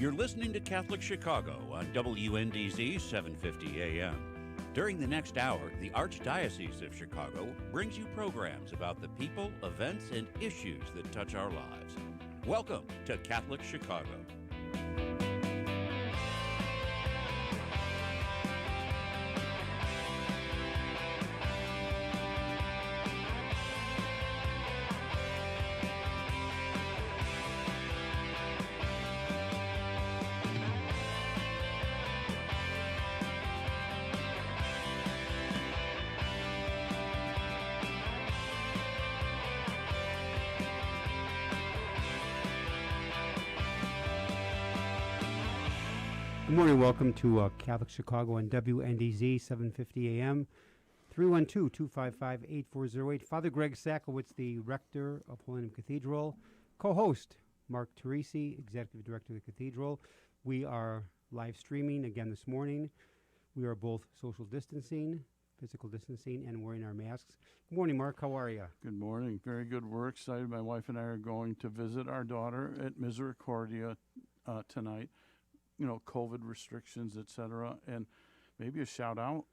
You're listening to Catholic Chicago on WNDZ 750 AM. During the next hour, the Archdiocese of Chicago brings you programs about the people, events, and issues that touch our lives. Welcome to Catholic Chicago. Good morning. Welcome to Catholic Chicago on WNDZ 750 AM, 312-255-8408. Father Greg Sakowitz, the rector of Holy Name Cathedral, co-host Mark Teresi, executive director of the cathedral. We are live streaming again this morning. We are both social distancing, physical distancing, and wearing our masks. Good morning, Mark. How are you? Good morning. Very good. We're excited. My wife and I are going to visit our daughter at Misericordia tonight. You know, COVID restrictions, etc. And maybe a shout out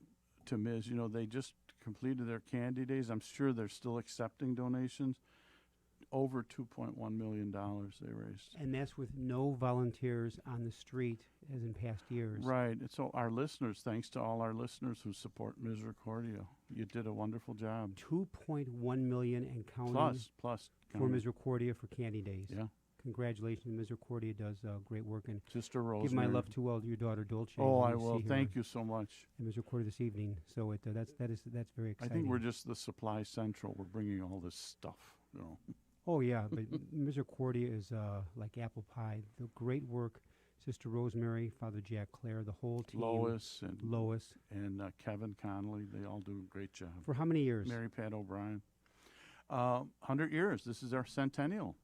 to Ms. You know, they just completed their candy days. I'm sure they're still accepting donations. Over $2.1 million they raised. And that's with no volunteers on the street as in past years. Right. And so our listeners, thanks to all our listeners who support Misericordia, you did a wonderful job. 2.1 million and counting. Plus for Misericordia for Candy Days. Yeah. Congratulations. Misericordia does great work. And Sister Rosemary. Give my love to your daughter Dolce. Oh, I will. Thank you so much. And Misericordia this evening. So that's very exciting. I think we're just the supply central. We're bringing all this stuff, you know. Oh, yeah. But Misericordia is like apple pie. The great work, Sister Rosemary, Father Jack Clare, the whole team. Lois. And Kevin Connolly. They all do a great job. For how many years? Mary Pat O'Brien. 100 years. This is our centennial.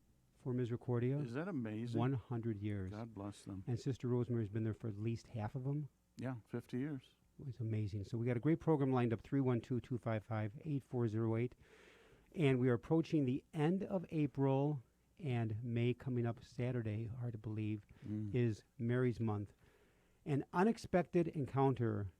For Misericordia. Is that amazing? 100 years. God bless them. And Sister Rosemary's been there for at least half of them. Yeah, 50 years. It's amazing. So we got a great program lined up, 312-255-8408. And we are approaching the end of April, and May coming up Saturday, hard to believe, is Mary's Month. An unexpected encounter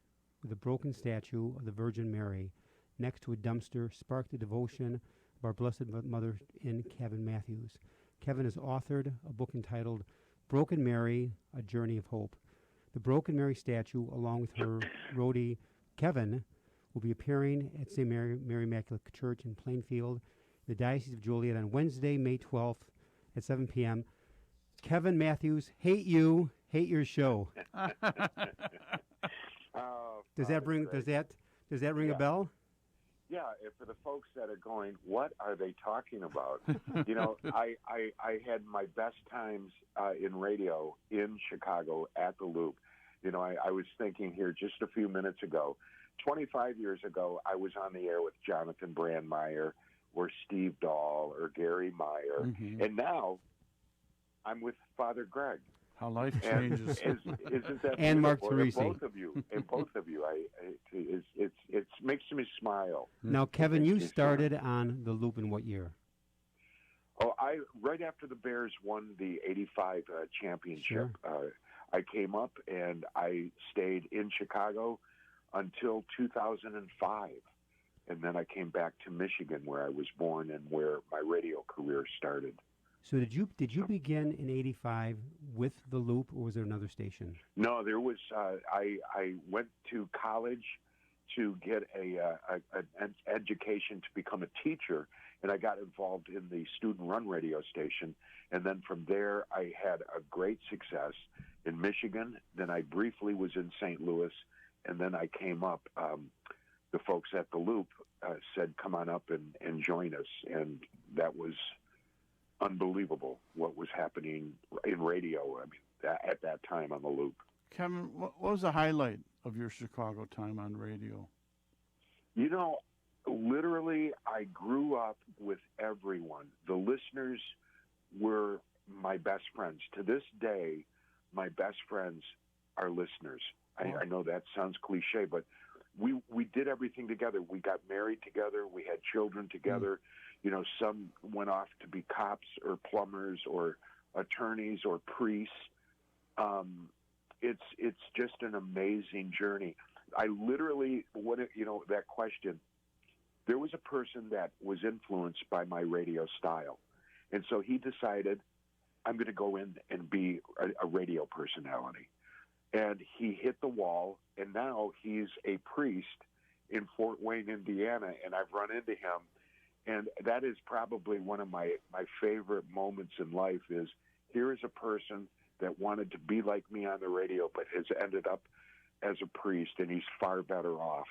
with a broken statue of the Virgin Mary next to a dumpster sparked the devotion of our Blessed Mother in Kevin Matthews. Kevin has authored a book entitled Broken Mary, A Journey of Hope. The Broken Mary statue, along with her roadie, Kevin, will be appearing at St. Mary Immaculate Church in Plainfield, the Diocese of Joliet, on Wednesday, May 12th at 7 p.m. Kevin Matthews, hate your show. Does that ring a bell? Yeah, for the folks that are going, what are they talking about? You know, I had my best times in radio in Chicago at the Loop. You know, I was thinking here just a few minutes ago, 25 years ago, I was on the air with Jonathan Brandmeier or Steve Dahl or Gary Meyer. Mm-hmm. And now I'm with Father Greg. How life changes. Isn't that and Mark Teresi. Both of you, it makes me smile. Now, Kevin, you started on the Loop in what year? Oh, right after the Bears won the '85 championship. Sure. I came up and I stayed in Chicago until 2005, and then I came back to Michigan, where I was born and where my radio career started. So did you begin in '85 with the Loop, or was there another station? No, there was. I went to college to get an education to become a teacher, and I got involved in the student-run radio station. And then from there, I had a great success in Michigan. Then I briefly was in St. Louis, and then I came up. The folks at the Loop said, "Come on up and join us," and that was unbelievable what was happening in radio. I mean, at that time on the Loop. Kevin, what was the highlight of your Chicago time on radio? You know, literally, I grew up with everyone. The listeners were my best friends. To this day, my best friends are listeners. I know that sounds cliche, but we did everything together. We got married together. We had children together. You know, some went off to be cops or plumbers or attorneys or priests. It's just an amazing journey. I literally, that question, there was a person that was influenced by my radio style. And so he decided, I'm going to go in and be a radio personality. And he hit the wall, and now he's a priest in Fort Wayne, Indiana, and I've run into him. And that is probably one of my favorite moments in life is here is a person that wanted to be like me on the radio, but has ended up as a priest, and he's far better off.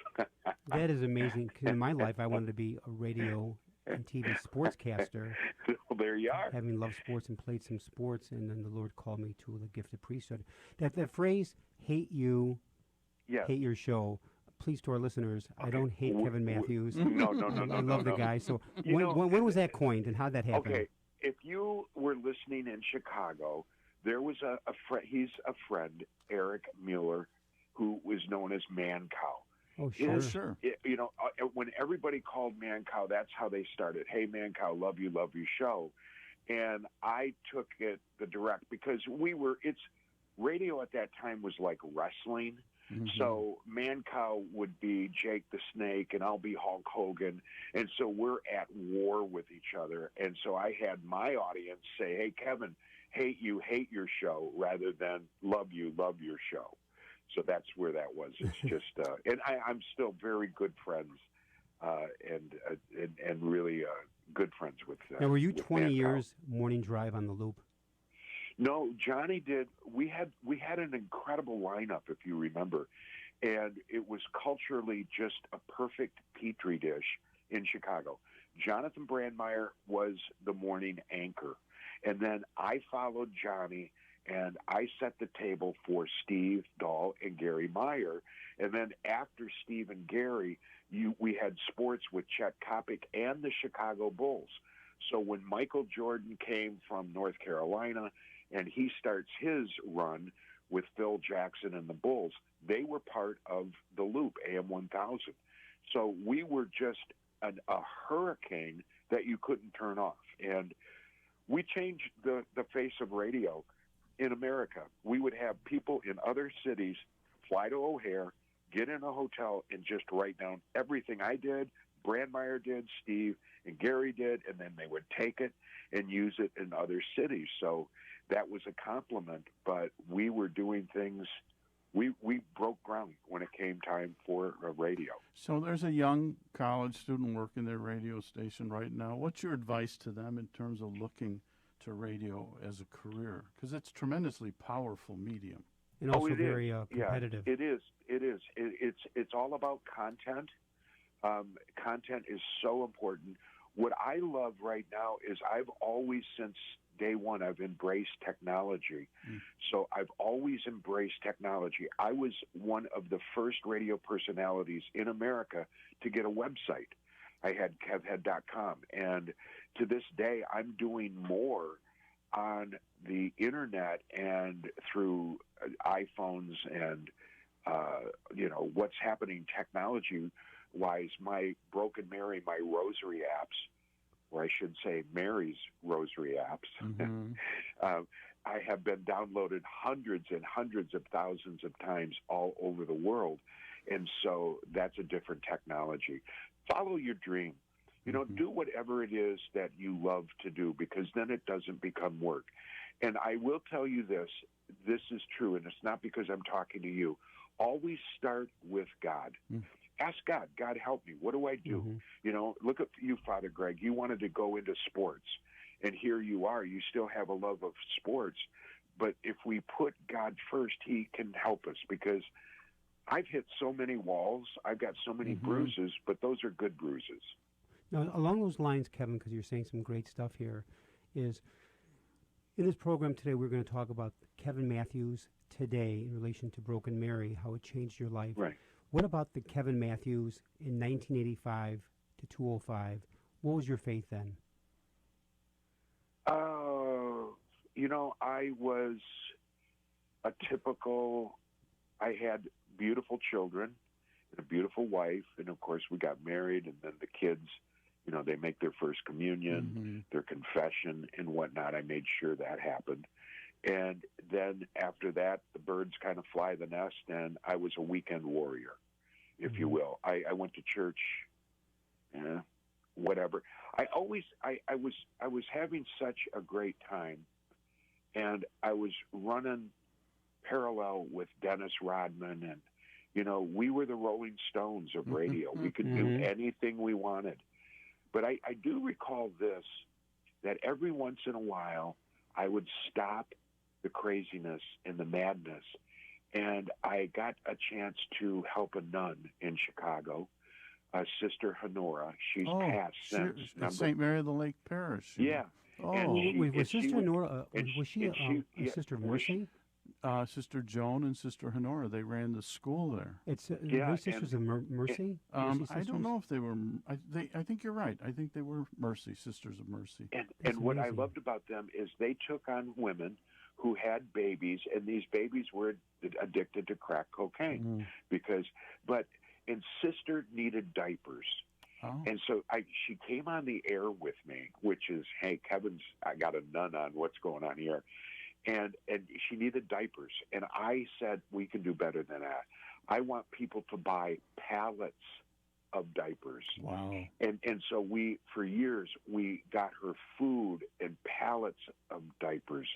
That is amazing. 'Cause in my life, I wanted to be a radio and TV sportscaster. Well, there you are. Having loved sports and played some sports, and then the Lord called me to the gift of priesthood. That phrase, hate you, Yes. hate your show. Please, to our listeners, I don't hate Kevin Matthews. No. I love the guy. So when was that coined, and how did that happen? Okay, if you were listening in Chicago, there was a friend. He's a friend, Eric Mueller, who was known as Man Cow. Oh, sure. Sure. When everybody called Man Cow, that's how they started. Hey, Man Cow, love you show. And I took it the direct because radio at that time was like wrestling. Mm-hmm. So Man Cow would be Jake the Snake, and I'll be Hulk Hogan. And so we're at war with each other. And so I had my audience say, hey, Kevin, hate you, hate your show, rather than love you, love your show. So that's where that was. It's just, and I'm still very good friends, and really good friends with. Now, were you with 20 Man Cow. years morning drive on the Loop? No, Johnny did. We had an incredible lineup, if you remember, and it was culturally just a perfect petri dish in Chicago. Jonathan Brandmeier was the morning anchor, and then I followed Johnny, and I set the table for Steve Dahl and Gary Meyer, and then after Steve and Gary, we had sports with Chet Kopic and the Chicago Bulls. So when Michael Jordan came from North Carolina, and he starts his run with Phil Jackson and the Bulls, they were part of the Loop, AM 1000. So we were just a hurricane that you couldn't turn off. And we changed the face of radio in America. We would have people in other cities fly to O'Hare, get in a hotel, and just write down everything I did, Brandmeier did, Steve and Gary did, and then they would take it and use it in other cities. So that was a compliment, but we were doing things, we broke ground when it came time for a radio. So there's a young college student working their radio station right now. What's your advice to them in terms of looking to radio as a career? Because it's a tremendously powerful medium. And also very competitive. Yeah, it is. It's all about content. Content is so important. What I love right now is I've always, since day one, I've embraced technology. So I've always embraced technology. I was one of the first radio personalities in America to get a website. I had kevhead.com. And to this day, I'm doing more on the internet and through iPhones and, what's happening technology-wise. My Broken Mary, my rosary apps, or I should say Mary's rosary apps, I have been downloaded hundreds and hundreds of thousands of times all over the world. And so that's a different technology. Follow your dream. Do whatever it is that you love to do, because then it doesn't become work. And I will tell you this is true, and it's not because I'm talking to you. Always start with God. Ask God, God, help me. What do I do? Look at you, Father Greg. You wanted to go into sports, and here you are. You still have a love of sports. But if we put God first, he can help us, because I've hit so many walls. I've got so many bruises, but those are good bruises. Now, along those lines, Kevin, because you're saying some great stuff here, is in this program today we're going to talk about Kevin Matthews today in relation to Broken Mary, how it changed your life. Right. What about the Kevin Matthews in 1985 to 2005? What was your faith then? I was a typical, I had beautiful children and a beautiful wife, and of course we got married, and then the kids, they make their first communion, their confession and whatnot. I made sure that happened. And then after that, the birds kind of fly the nest, and I was a weekend warrior, if you will. I went to church, whatever. I was having such a great time, and I was running parallel with Dennis Rodman, and we were the Rolling Stones of radio. We could do anything we wanted. But I do recall this, that every once in a while I would stop the craziness and the madness, and I got a chance to help a nun in Chicago, Sister Honora. She's passed since. St. Mary of the Lake Parish. Yeah. Oh, was Sister Honora, was she a Sister of Mercy? Sister Joan and Sister Honora, they ran the school there. It's were Sisters of Mercy? I don't know if they were. I think you're right. I think they were Mercy, Sisters of Mercy. And what I loved about them is they took on women who had babies, and these babies were addicted to crack cocaine and Sister needed diapers. Oh. And so she came on the air with me, which is, hey, I got a nun on, what's going on here? And she needed diapers. And I said, we can do better than that. I want people to buy pallets of diapers. Wow. And so for years, we got her food and pallets of diapers.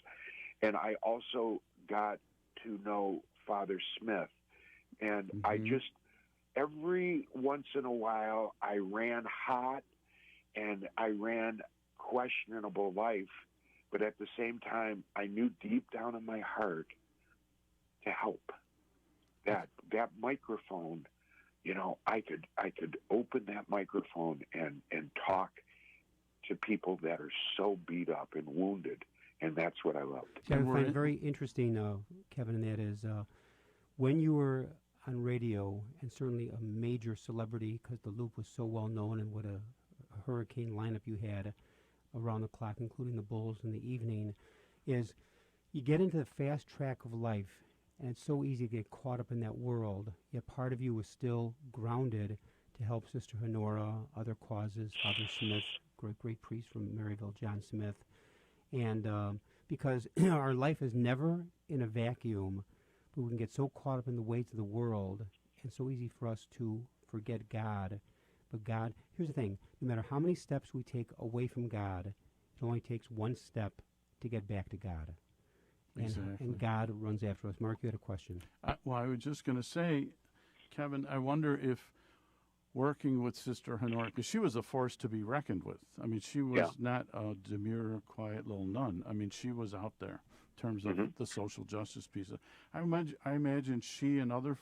And I also got to know Father Smith. And I just, every once in a while, I ran hot and I ran questionable life. But at the same time, I knew deep down in my heart to help. That microphone, I could open that microphone and talk to people that are so beat up and wounded, and that's what I loved. See, I find very interesting, Kevin, and that is when you were on radio, and certainly a major celebrity, because the Loop was so well known, and what a hurricane lineup you had around the clock, including the Bulls in the evening, is you get into the fast track of life, and it's so easy to get caught up in that world, yet part of you was still grounded to help Sister Honora, other causes, Father Smith, great priest from Maryville, John Smith, and because our life is never in a vacuum, but we can get so caught up in the weights of the world, and so easy for us to forget God. But God, here's the thing, no matter how many steps we take away from God, it only takes one step to get back to God. And God runs after us. Mark, you had a question. I was just going to say, Kevin, I wonder if working with Sister Honora, because she was a force to be reckoned with. I mean, she was not a demure, quiet little nun. I mean, she was out there in terms of the social justice piece. I imagine she and other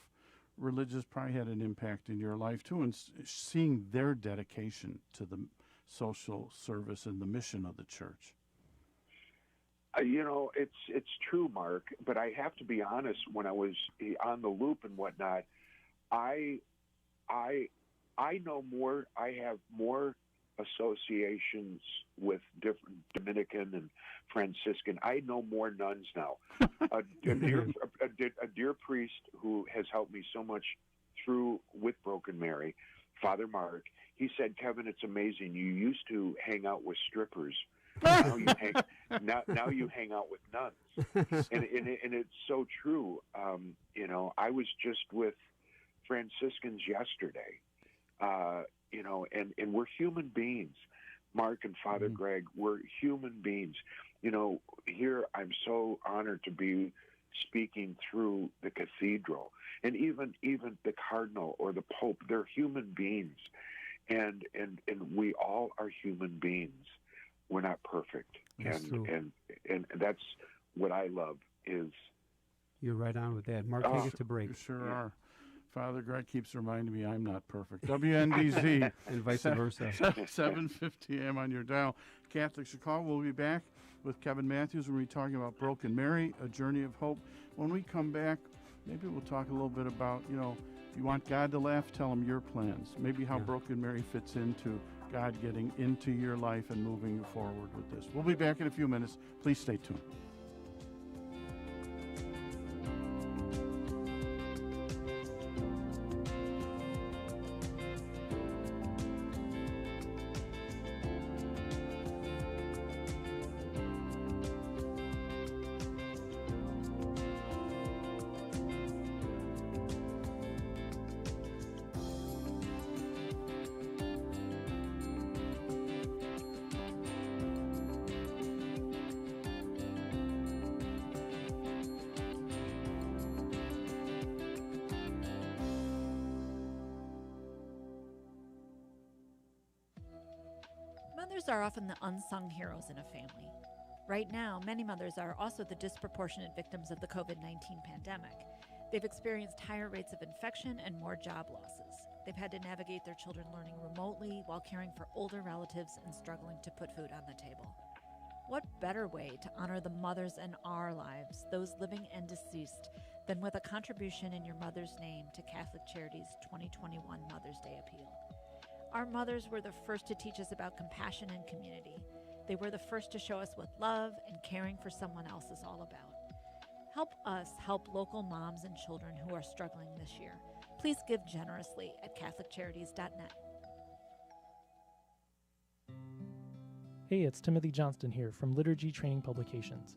religious probably had an impact in your life too, and seeing their dedication to the social service and the mission of the church. It's true, Mark, but I have to be honest, when I was on the Loop and whatnot, I know more, I have more associations with different Dominican and Franciscan. I know more nuns now. A dear priest who has helped me so much through with Broken Mary, Father Mark, he said, Kevin, it's amazing. You used to hang out with strippers. Now you hang out with nuns. And it's so true. I was just with Franciscans yesterday. And we're human beings. Mark and Father Greg, we're human beings. Here I'm so honored to be speaking through the cathedral, and even the cardinal or the pope. They're human beings, and we all are human beings. We're not perfect, and that's what I love. Is you're right on with that, Mark? Take us to break. You sure are. Father Greg keeps reminding me I'm not perfect. WNDZ. And vice versa. 7:50 a.m. on your dial. Catholic Chicago. We'll be back with Kevin Matthews. We'll be talking about Broken Mary, A Journey of Hope. When we come back, maybe we'll talk a little bit about, if you want God to laugh, tell him your plans. Maybe how Broken Mary fits into God getting into your life and moving you forward with this. We'll be back in a few minutes. Please stay tuned. Mothers are often the unsung heroes in a family. Right now, many mothers are also the disproportionate victims of the COVID-19 pandemic. They've experienced higher rates of infection and more job losses. They've had to navigate their children learning remotely while caring for older relatives and struggling to put food on the table. What better way to honor the mothers in our lives, those living and deceased, than with a contribution in your mother's name to Catholic Charities' 2021 Mother's Day Appeal? Our mothers were the first to teach us about compassion and community. They were the first to show us what love and caring for someone else is all about. Help us help local moms and children who are struggling this year. Please give generously at CatholicCharities.net. Hey, it's Timothy Johnston here from Liturgy Training Publications.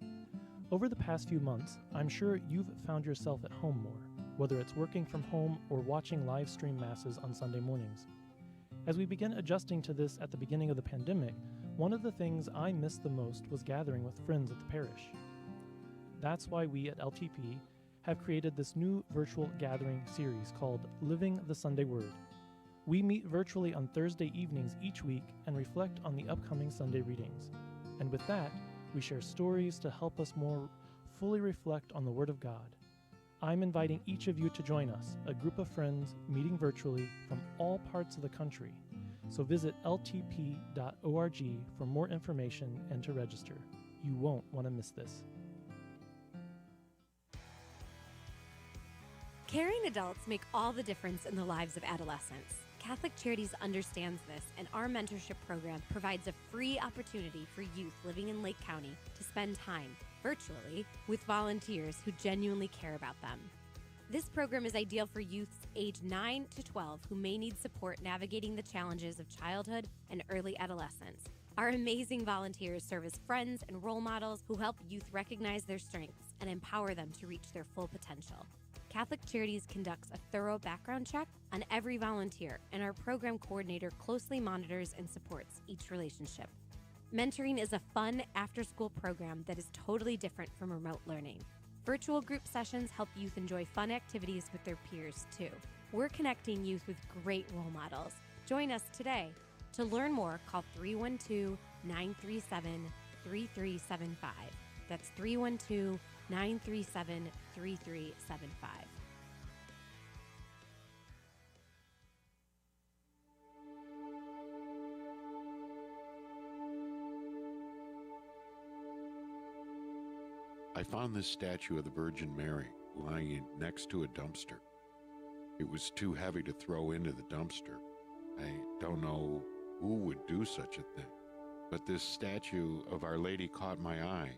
Over the past few months, I'm sure you've found yourself at home more, whether it's working from home or watching live stream masses on Sunday mornings. As we began adjusting to this at the beginning of the pandemic, one of the things I missed the most was gathering with friends at the parish. That's why we at LTP have created this new virtual gathering series called Living the Sunday Word. We meet virtually on Thursday evenings each week and reflect on the upcoming Sunday readings. And with that, we share stories to help us more fully reflect on the Word of God. I'm inviting each of you to join us, a group of friends meeting virtually from all parts of the country. So visit ltp.org for more information and to register. You won't want to miss this. Caring adults make all the difference in the lives of adolescents. Catholic Charities understands this, and our mentorship program provides a free opportunity for youth living in Lake County to spend time, virtually, with volunteers who genuinely care about them. This program is ideal for youths aged 9 to 12 who may need support navigating the challenges of childhood and early adolescence. Our amazing volunteers serve as friends and role models who help youth recognize their strengths and empower them to reach their full potential. Catholic Charities conducts a thorough background check on every volunteer, and our program coordinator closely monitors and supports each relationship. Mentoring is a fun after-school program that is totally different from remote learning. Virtual group sessions help youth enjoy fun activities with their peers, too. We're connecting youth with great role models. Join us today. To learn more, call 312-937-3375. That's 312-937-3375. I found this statue of the Virgin Mary lying next to a dumpster. It was too heavy to throw into the dumpster. I don't know who would do such a thing, but this statue of Our Lady caught my eye.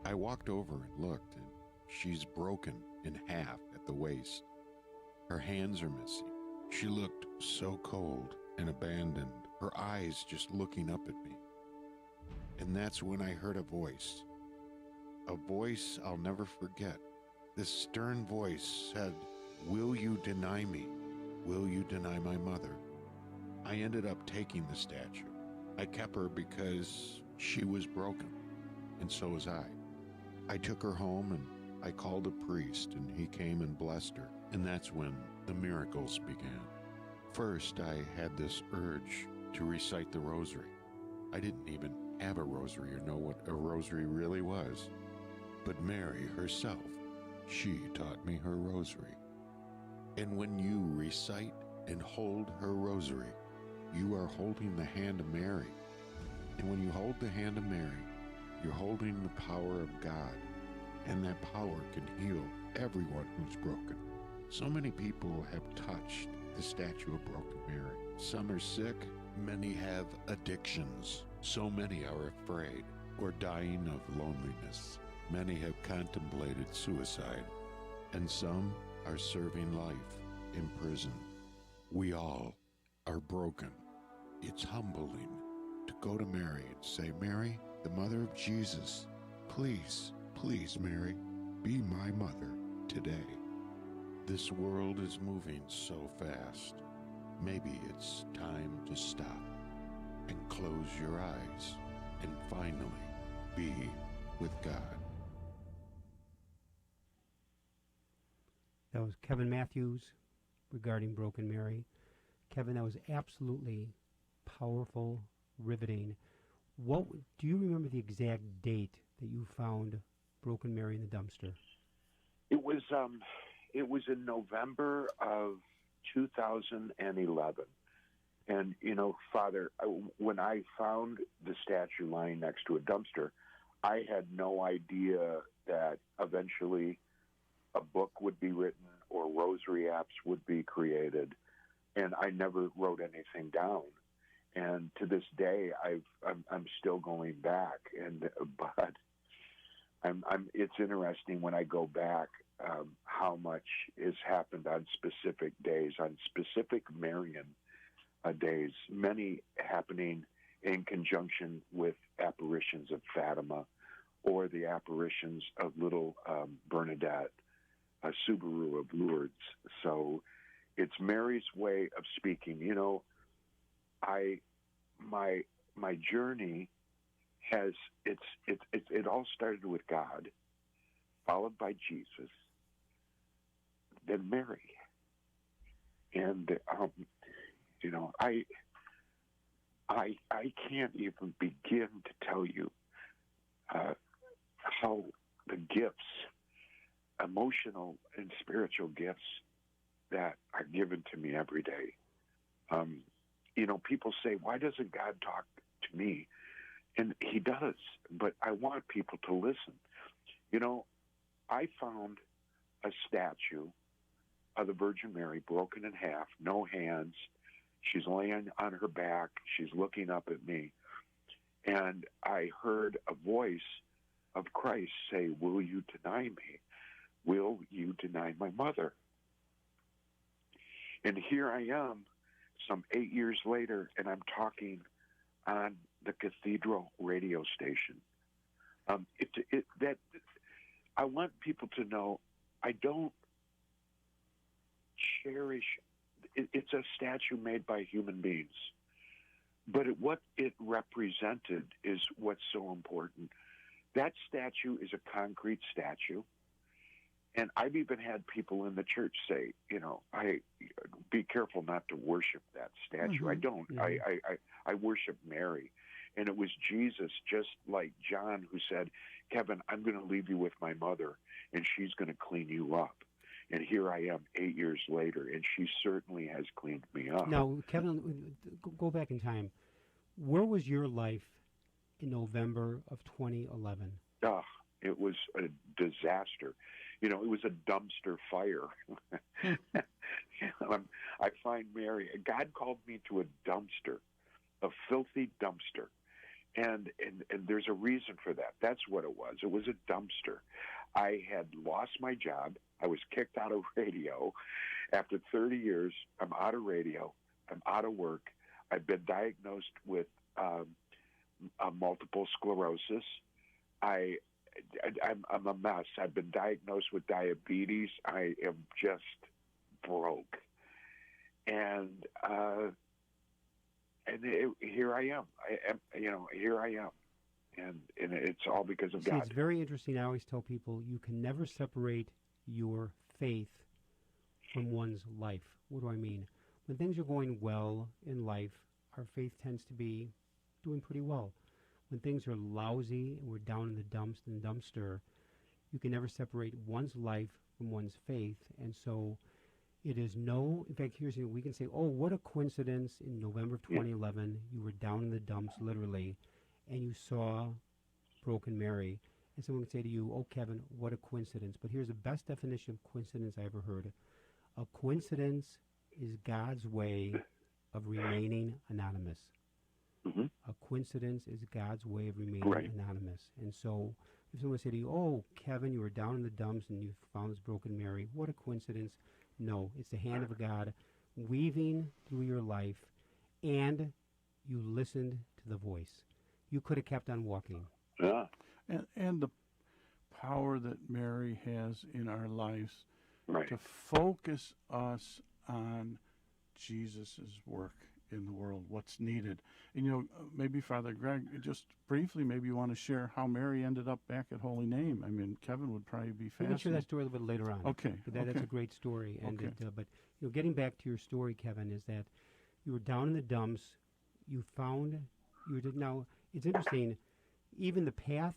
I walked over and looked, and she's broken in half at the waist. Her hands are missing. She looked so cold and abandoned, her eyes just looking up at me. And that's when I heard a voice I'll never forget. This stern voice said, "Will you deny me? Will you deny my mother?" I ended up taking the statue. I kept her because she was broken, and so was I. I took her home and I called a priest, and he came and blessed her, and that's when the miracles began. First, I had this urge to recite the rosary. I didn't even have a rosary or know what a rosary really was. But Mary herself, she taught me her rosary. And when you recite and hold her rosary, you are holding the hand of Mary. And when you hold the hand of Mary, you're holding the power of God. And that power can heal everyone who's broken. So many people have touched the statue of Broken Mary. Some are sick, many have addictions. So many are afraid or dying of loneliness. Many have contemplated suicide, and some are serving life in prison. We all are broken. It's humbling to go to Mary and say, "Mary, the mother of Jesus, please, please, Mary, be my mother today." This world is moving so fast. Maybe it's time to stop and close your eyes and finally be with God. That was Kevin Matthews regarding Broken Mary. Kevin, that was absolutely powerful, riveting. What do you remember the exact date that you found Broken Mary in the dumpster? It was in November of 2011. And, Father, when I found the statue lying next to a dumpster, I had no idea that eventually a book would be written or rosary apps would be created. And I never wrote anything down. And to this day, I'm still going back. But it's interesting when I go back how much has happened on specific days, on specific Marian days, many happening in conjunction with apparitions of Fatima or the apparitions of little Bernadette, Subaru of Lourdes. So it's Mary's way of speaking. My journey has it all started with God, followed by Jesus, then Mary, and I can't even begin to tell you how the gifts, emotional and spiritual gifts, that are given to me every day. People say, why doesn't God talk to me? And he does, but I want people to listen. I found a statue of the Virgin Mary broken in half, no hands. She's laying on her back. She's looking up at me. And I heard a voice of Christ say, will you deny me? Will you deny my mother? And here I am, some 8 years later, and I'm talking on the Cathedral radio station. I want people to know I don't cherish. It's a statue made by human beings, but what it represented is what's so important. That statue is a concrete statue. And I've even had people in the church say, I be careful not to worship that statue. I don't. I worship Mary. And it was Jesus, just like John, who said, Kevin, I'm going to leave you with my mother, and she's going to clean you up. And here I am 8 years later, and she certainly has cleaned me up. Now, Kevin, go back in time. Where was your life in November of 2011? It was a disaster. It was a dumpster fire. I find Mary, God called me to a dumpster, a filthy dumpster. And there's a reason for that. That's what it was. It was a dumpster. I had lost my job. I was kicked out of radio. After 30 years, I'm out of radio. I'm out of work. I've been diagnosed with multiple sclerosis. I'm a mess. I've been diagnosed with diabetes. I am just broke. And here I am. Here I am. And it's all because of God. It's very interesting. I always tell people you can never separate your faith from one's life. What do I mean? When things are going well in life, our faith tends to be doing pretty well. When things are lousy and we're down in the dumpster, you can never separate one's life from one's faith. And so it is in fact, here's we can say, oh, what a coincidence, in November of 2011, you were down in the dumps, literally, and you saw Broken Mary. And someone can say to you, oh, Kevin, what a coincidence. But here's the best definition of coincidence I ever heard. A coincidence is God's way of remaining anonymous. Mm-hmm. A coincidence is God's way of remaining anonymous. And so if someone say to you, oh, Kevin, you were down in the dumps and you found this Broken Mary, what a coincidence. No, it's the hand of God weaving through your life, and you listened to the voice. You could have kept on walking. Yeah. And the power that Mary has in our lives Right. to focus us on Jesus' work in the world, what's needed. And, maybe Father Greg, just briefly, maybe you want to share how Mary ended up back at Holy Name. I mean, Kevin would probably be fascinated. We can share that story a little bit later on. Okay. That's a great story. And Okay. but getting back to your story, Kevin, is that you were down in the dumps. You found now. it's interesting, even the path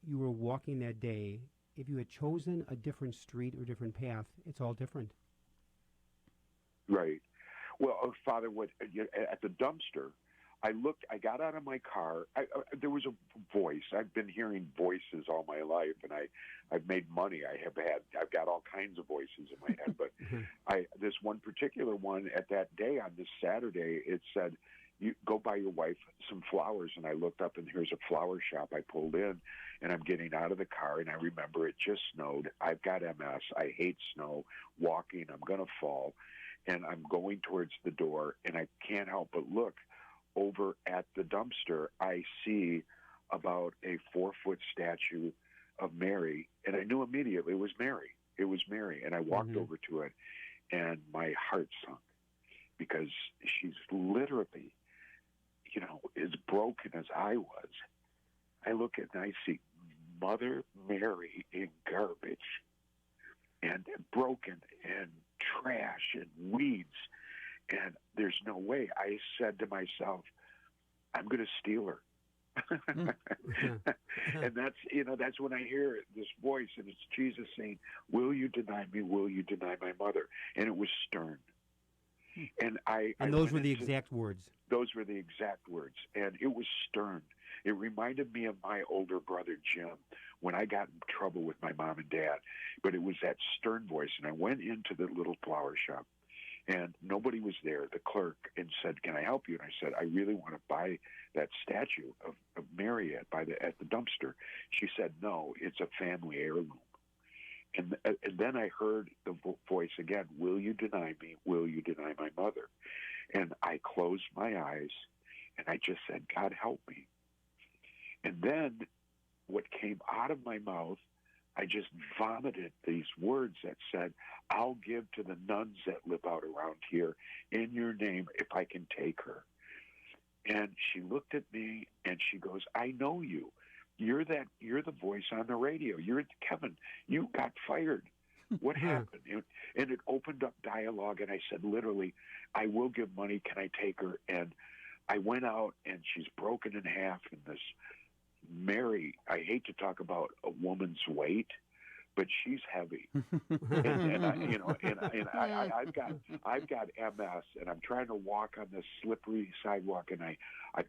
you were walking that day, if you had chosen a different street or different path, it's all different. Right. Well, Father, at the dumpster, I got out of my car. There was a voice. I've been hearing voices all my life, and I've made money. I've got all kinds of voices in my head. But this one particular one at that day on this Saturday, it said, "You go buy your wife some flowers." And I looked up, and here's a flower shop. I pulled in, and I'm getting out of the car, and I remember it just snowed. I've got MS. I hate snow. Walking, I'm going to fall. And I'm going towards the door, and I can't help but look over at the dumpster. I see about a 4-foot statue of Mary, and I knew immediately it was Mary. It was Mary, and I walked over to it, and my heart sunk because she's literally, as broken as I was. I look at and I see Mother Mary in garbage and broken and trash and weeds, and there's no way. I said to myself, I'm going to steal her. And that's when I hear this voice, and it's Jesus saying, "Will you deny me? Will you deny my mother?" And it was stern. And those were the exact words. Those were the exact words, and it was stern. It reminded me of my older brother Jim when I got in trouble with my mom and dad. But it was that stern voice, and I went into the little flower shop, and nobody was there. The clerk and said, "Can I help you?" And I said, "I really want to buy that statue of Mary at the dumpster." She said, "No, it's a family heirloom." And then I heard the voice again, "Will you deny me? Will you deny my mother?" And I closed my eyes, and I just said, "God, help me." And then what came out of my mouth, I just vomited these words that said, "I'll give to the nuns that live out around here in your name if I can take her." And she looked at me, and she goes, "I know you. You're the voice on the radio. You're Kevin. You got fired. What happened?" And it opened up dialogue, and I said, literally, "I will give money. Can I take her?" And I went out, and she's broken in half, and this Mary, I hate to talk about a woman's weight, but she's heavy. I've got MS, and I'm trying to walk on this slippery sidewalk, and I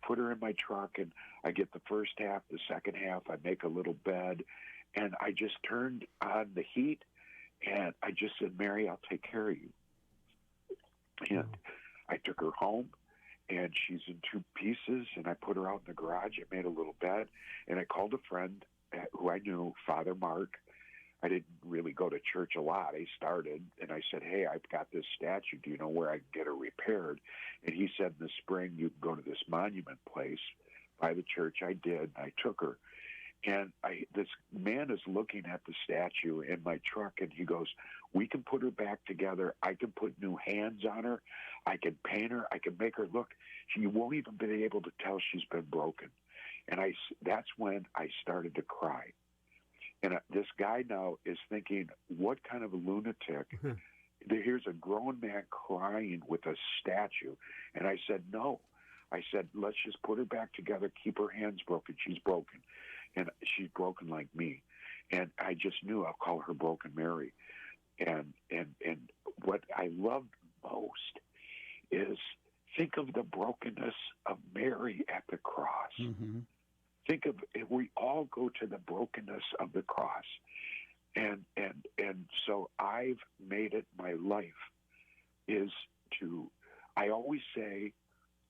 put her in my truck, and I get the first half, the second half, I make a little bed, and I just turned on the heat, and I just said, "Mary, I'll take care of you." And I took her home, and she's in 2 pieces, and I put her out in the garage. I made a little bed, and I called a friend who I knew, Father Mark. I didn't really go to church a lot. I started, and I said, "Hey, I've got this statue. Do you know where I can get her repaired?" And he said, "In the spring, you can go to this monument place by the church." I did. I took her. And this man is looking at the statue in my truck, and he goes, "We can put her back together. I can put new hands on her. I can paint her. I can make her look. You won't even be able to tell she's been broken." And that's when I started to cry. And this guy now is thinking, what kind of a lunatic? Here's a grown man crying with a statue. And I said, no. I said, let's just put her back together, keep her hands broken. She's broken. And she's broken like me. And I just knew I'll call her Broken Mary. And what I loved most is think of the brokenness of Mary at the cross. Mm-hmm. Think of if we all go to the brokenness of the cross. And so I've made it my life is I always say,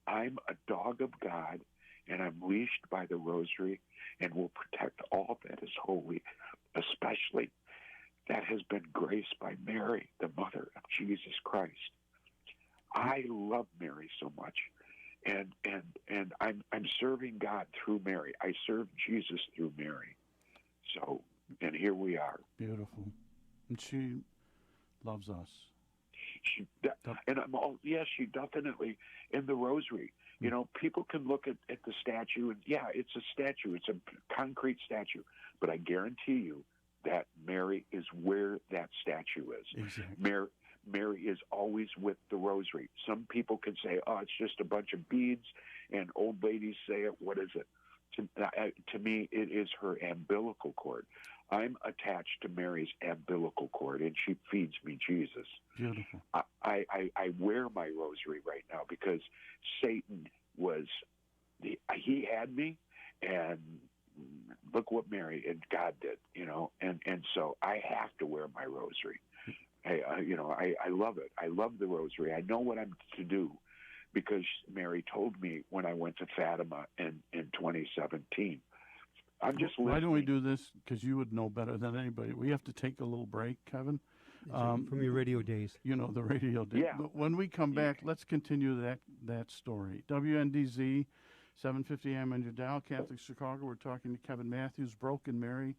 I'm a dog of God, and I'm leashed by the rosary and will protect all that is holy, especially that has been graced by Mary, the mother of Jesus Christ. I love Mary so much, and I'm serving God through Mary. I serve Jesus through Mary. So, and here we are. Beautiful. And she loves us. She definitely in the rosary. You know, people can look at the statue, and yeah, it's a statue. It's a concrete statue. But I guarantee you that Mary is where that statue is. Exactly. Mary is always with the rosary. Some people can say, oh, it's just a bunch of beads, and old ladies say it. What is it? To me, it is her umbilical cord. I'm attached to Mary's umbilical cord, and she feeds me Jesus. Beautiful. I wear my rosary right now because Satan he had me, and look what Mary and God did, and so I have to wear my rosary. I love it. I love the rosary. I know what I'm to do because Mary told me when I went to Fatima in 2017. I'm just listening. Why don't we do this? Because you would know better than anybody. We have to take a little break, Kevin. From your radio days. The radio days. Yeah. But when we come back, let's continue that story. WNDZ, 750 AM on your dial, Catholic Chicago. We're talking to Kevin Matthews, Broken Mary,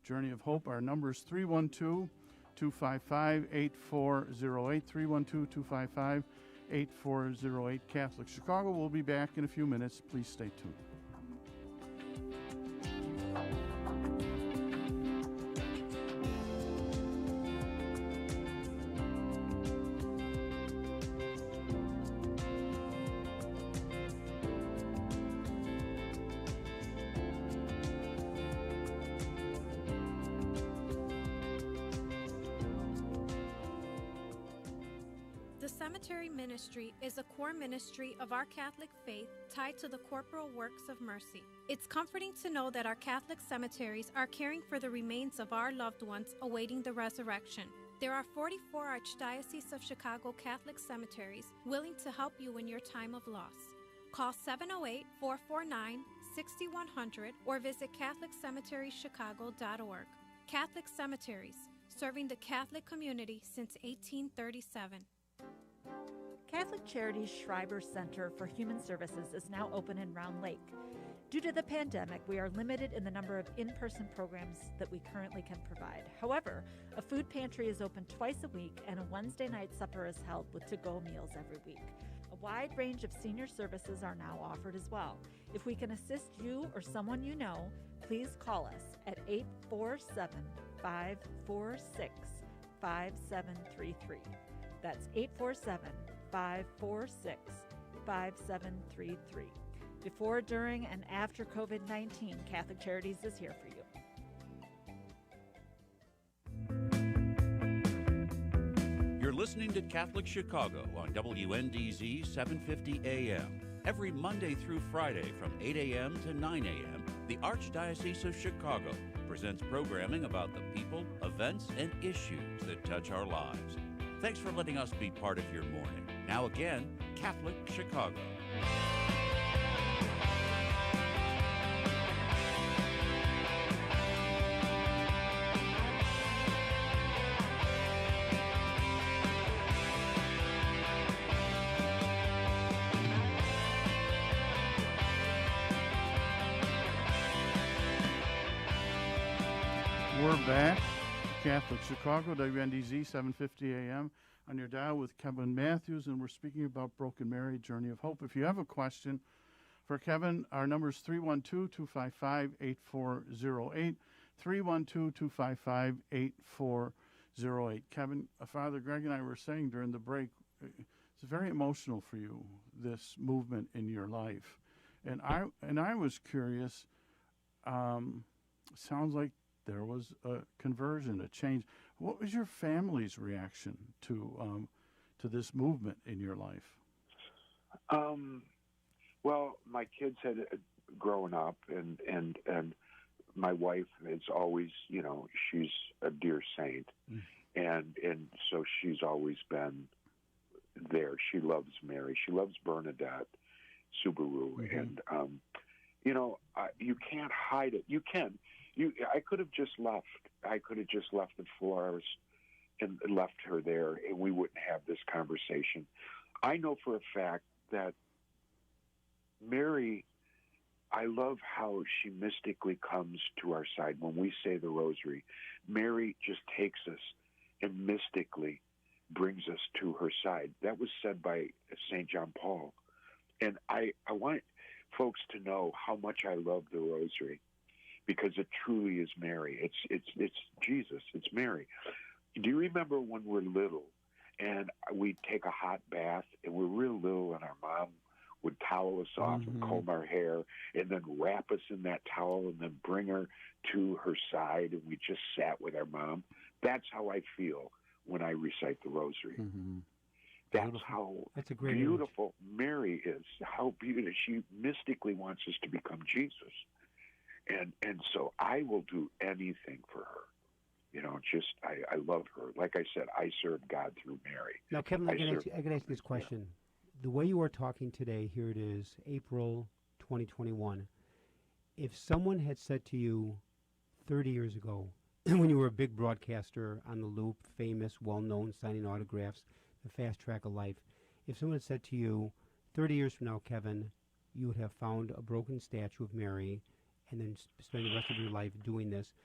Journey of Hope. Our number is 312-255-8408, 312-255-8408, Catholic Chicago. We'll be back in a few minutes. Please stay tuned. The cemetery ministry is a core ministry of our Catholic faith tied to the corporal works of mercy. It's comforting to know that our Catholic cemeteries are caring for the remains of our loved ones awaiting the resurrection. There are 44 Archdiocese of Chicago Catholic cemeteries willing to help you in your time of loss. Call 708-449-6100 or visit CatholicCemeteriesChicago.org. Catholic Cemeteries, serving the Catholic community since 1837. Catholic Charities Schreiber Center for Human Services is now open in Round Lake. Due to the pandemic, we are limited in the number of in-person programs that we currently can provide. However, a food pantry is open twice a week, and a Wednesday night supper is held with to-go meals every week. A wide range of senior services are now offered as well. If we can assist you or someone you know, please call us at 847-546-5733. That's 847-546-5733. Before, during, and after COVID-19, Catholic Charities is here for you. You're listening to Catholic Chicago on WNDZ 750 AM. Every Monday through Friday from 8 a.m. to 9 a.m., the Archdiocese of Chicago presents programming about the people, events, and issues that touch our lives. Thanks for letting us be part of your morning. Now again, Catholic Chicago. We're back. Catholic Chicago, WNDZ, 750 AM on your dial with Kevin Matthews, and we're speaking about Broken Mary, Journey of Hope. If you have a question for Kevin, our number is 312-255-8408, 312-255-8408. Kevin, Father Greg and I were saying during the break, it's very emotional for you, this movement in your life. And I was curious, sounds like there was a conversion, a change. What was your family's reaction to this movement in your life? Well, my kids had grown up, and my wife is always, she's a dear saint, and so she's always been there. She loves Mary. She loves Bernadette, Subaru, and you can't hide it. You can. I could have just left. I could have just left the Flores and left her there, and we wouldn't have this conversation. I know for a fact that Mary, I love how she mystically comes to our side. When we say the rosary, Mary just takes us and mystically brings us to her side. That was said by St. John Paul. And I want folks to know how much I love the rosary, because it truly is Mary. It's Jesus. It's Mary. Do you remember when we're little and we'd take a hot bath, and we're real little, and our mom would towel us off and comb our hair and then wrap us in that towel and then bring her to her side, and we just sat with our mom. That's how I feel when I recite the rosary. That's how That's a great beautiful Mary is, how beautiful. She mystically wants us to become Jesus. And so I will do anything for her. You know, just, I love her. Like I said, I serve God through Mary. Now, Kevin, I can ask you this question. Yeah. The way you are talking today, here it is, April 2021. If someone had said to you 30 years ago, when you were a big broadcaster on the Loop, famous, well-known, signing autographs, the fast track of life, if someone had said to you, 30 years from now, Kevin, you would have found a broken statue of Mary and then spend the rest of your life doing this,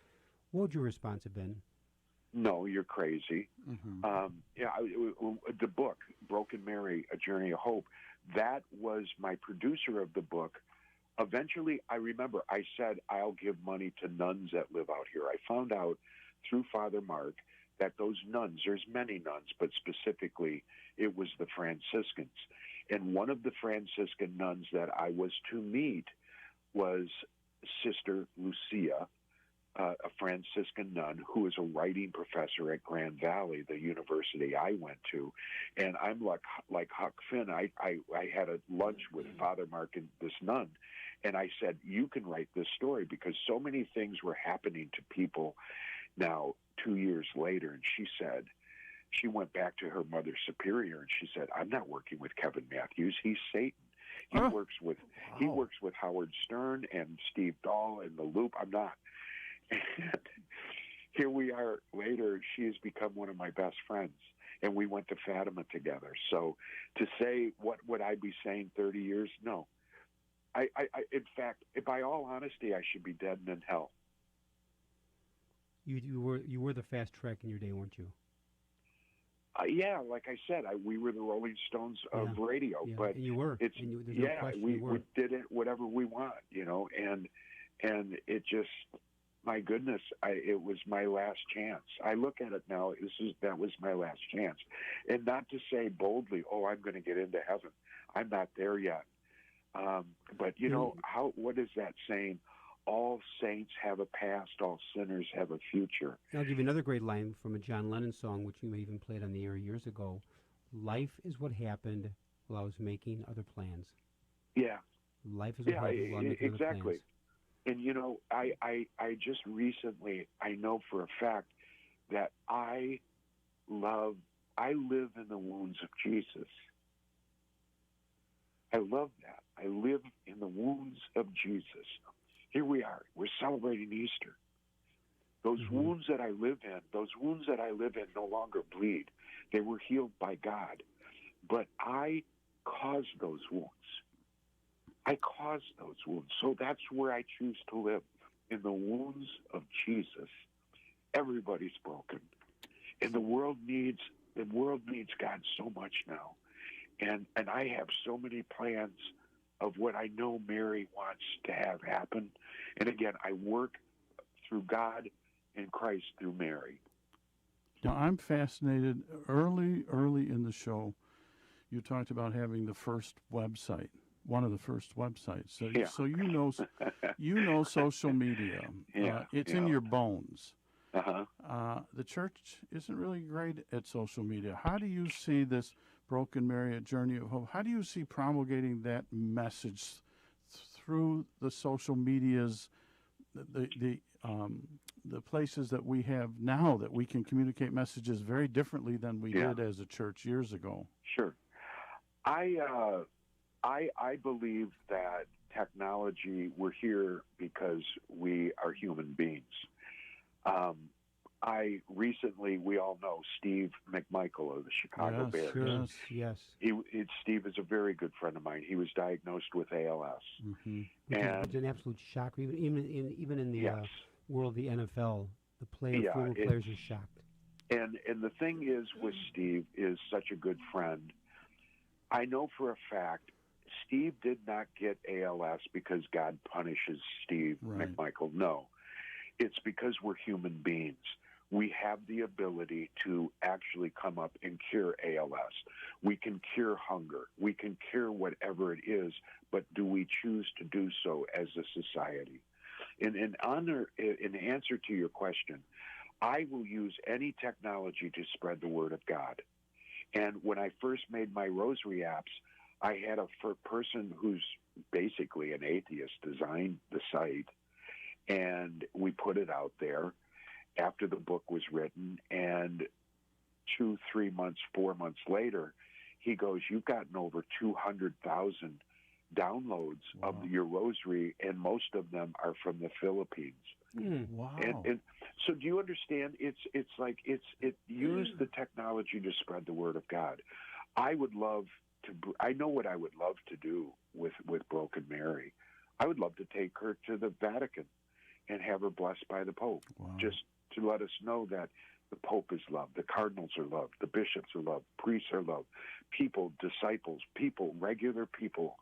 what would your response have been? No, you're crazy. The book, Broken Mary, A Journey of Hope, that was my producer of the book. Eventually, I remember I said, I'll give money to nuns that live out here. I found out through Father Mark that those nuns, there's many nuns, but specifically it was the Franciscans. And one of the Franciscan nuns that I was to meet was Sister Lucia, a Franciscan nun who is a writing professor at Grand Valley, the university I went to. And I'm like Huck Finn. I had a lunch with Father Mark and this nun, and I said, you can write this story, because so many things were happening to people now 2 years later. And she said, she went back to her Mother Superior and she said, I'm not working with Kevin Matthews. He's Satan. He works with Howard Stern and Steve Dahl and the Loop. I'm not. And here we are later. She has become one of my best friends, and we went to Fatima together. So to say what would I be saying 30 years? No. I in fact, by all honesty, I should be dead and in hell. You were the fast track in your day, weren't you? Yeah, like I said, we were the Rolling Stones of radio. Yeah. But and you were. It's and no question we you were. did it whatever we want, you know, and it just. My goodness, it was my last chance. I look at it now, that was my last chance. And not to say boldly, oh, I'm going to get into heaven. I'm not there yet. But, you know, what is that saying? All saints have a past, all sinners have a future. I'll give you another great line from a John Lennon song, which you may even played on the air years ago. Life is what happened while I was making other plans. Yeah. Life is what happened while I was making other plans. And, you know, I just recently, I know for a fact that I live in the wounds of Jesus. I love that. I live in the wounds of Jesus. Here we are. We're celebrating Easter. Those wounds that I live in no longer bleed. They were healed by God. But I caused those wounds. I caused those wounds. So that's where I choose to live, in the wounds of Jesus. Everybody's broken. And the world needs God so much now. And I have so many plans of what I know Mary wants to have happen. And again, I work through God and Christ through Mary. Now, I'm fascinated. Early in the show, you talked about having the first website. One of the first websites. So, Yeah. so you know social media. It's in your bones. The church isn't really great at social media. How do you see this Broken Mary, A Journey of Hope? How do you see promulgating that message through the social medias, the places that we have now that we can communicate messages very differently than we did as a church years ago? Sure. I believe that technology, we're here because we are human beings. We all know Steve McMichael of the Chicago Bears. Yes. Steve is a very good friend of mine. He was diagnosed with ALS. Which is an absolute shock. Even in the world of the NFL, the former players are shocked. And the thing is with Steve is such a good friend. I know for a fact Steve did not get ALS because God punishes Steve McMichael. No. It's because we're human beings. we have the ability to actually come up and cure ALS. We can cure hunger. We can cure whatever it is, but do we choose to do so as a society? In answer to your question, I will use any technology to spread the word of God. And when I first made my rosary apps, I had a person who's basically an atheist design the site, and we put it out there after the book was written, and 2, 3 months, 4 months later, he goes, "You've gotten over 200,000 downloads of your rosary, and most of them are from the Philippines." Wow. And so, do you understand? Use the technology to spread the word of God. I would love to. I know what I would love to do with Broken Mary. I would love to take her to the Vatican and have her blessed by the Pope, just to let us know that the Pope is loved, the cardinals are loved, the bishops are loved, priests are loved, people, disciples, people, regular people.